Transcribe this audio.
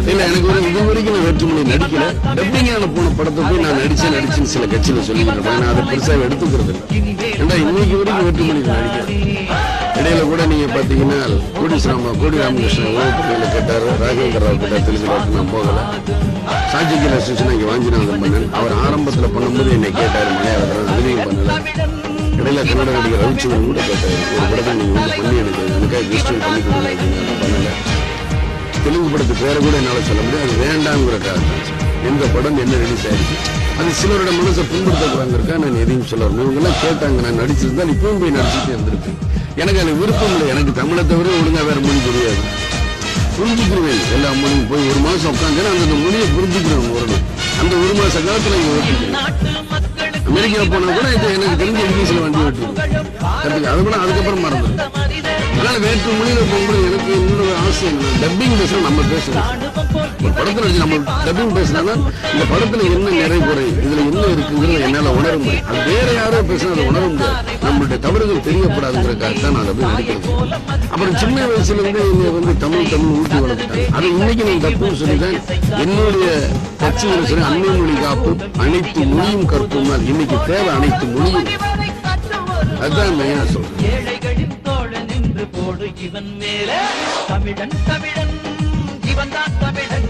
இல்ல எனக்கு ஒரு இது வரைக்கும் நான் வேற்றுமொழி நடிக்கல. டப்பிங்கான போன படத்தை போய் நான் நடிச்சுன்னு சில கட்சியில சொல்லிக்கிறேன். நான் அதை பெருசாக எடுத்துக்கிறது இல்லை. ஏன்னா இன்னைக்கு வரைக்கும் வேற்றுமொழி நடிக்கிறேன். இடையில கூட நீங்க பாத்தீங்கன்னா கோடி ராமகிருஷ்ணன் உலகத்துறையில கேட்டாரு, ராகவேந்திர ராவ் கேட்டார், தெரிஞ்சுக்காட்டு நான் போகல. சாட்சிக்கு ரெஸ்ட்ரிக்ஷன் இங்க வாஞ்சிநாதன் பண்ணேன். அவர் ஆரம்பத்துல பண்ணும்போது என்னை கேட்டாரு, மலையாளத்தில் அதுலையும் பண்ணல. இடையில கன்னட நடிகர் ரவிச்சந்திரன் கூட கேட்டாரு, ஒரு படத்தை நீங்க வந்து பண்ணி எனக்காக ரிஜிஸ்டர் பண்ணி கொடுங்க. பண்ணல. தெலுங்கு படத்துக்கு பேரை கூட என்னால சொல்ல முடியாது. அது வேண்டாங்கிற காரணம். எந்த படம் என்ன ரிலீஸ் ஆயிடுச்சு, அது சிலரோட மனசை புண்படுத்தக்கூடாதுக்கா நான் எதையும் சொல்லுவேன். இவங்க எல்லாம் கேட்டாங்க, நான் நடிச்சிருந்தா இப்பவும் போய் நடிச்சுட்டே இருந்திருக்கேன். எனக்கு அது விருப்பம் இல்லை. எனக்கு தமிழை தவிர ஒழுங்கா வேற மொழி தெரியாது. புரிஞ்சுக்கிறேன் எல்லா மொழியும். போய் ஒரு மாசம் உட்காந்து அந்த மொழியை புரிஞ்சுக்கிறேன். அந்த ஒரு மாச காலத்துல இங்க ஓட்டிக்கிறேன். அமெரிக்கா போனா கூட இது எனக்கு தெரிஞ்ச இங்கிலீஷ்ல வண்டி ஓட்டிருக்கேன். அது கூட அதுக்கப்புறம் மறந்துடும். அதனால வேற்று மொழியில போகும்போது எனக்கு இன்னொரு ஆசை, டப்பிங் பேசுற நம்ம பேசணும். ஒரு படத்துல நம்ம டப்பிங் பேசினா இந்த படத்துல என்ன நிறைகுறை, இதுல என்ன இருக்குங்கிறது என்னால உணர முடியும். அது வேற யாரோ பேசினா அதை உணர முடியாது. நம்மளுடைய தவறுகள் தெரியப்படாதுங்கிறதுக்காக தான் நான் டப்பிங் நடிக்கிறது. அப்புறம் சின்ன வயசுல இருந்து என்னை வந்து தமிழ் ஊட்டி வளர்த்துட்டாங்க. அது இன்னைக்கு நான் தப்புன்னு சொல்லிதான் என்னுடைய கட்சியில் சரி, அன்னை மொழி காப்பு, அனைத்து மொழியும் கற்போம்னால் இன்னைக்கு தேவை அனைத்து மொழியும். அதுதான் மெயினா சொல்றேன். போடு இவன் மேல தமிழன் தமிழன் இவன் தான் தமிழன்.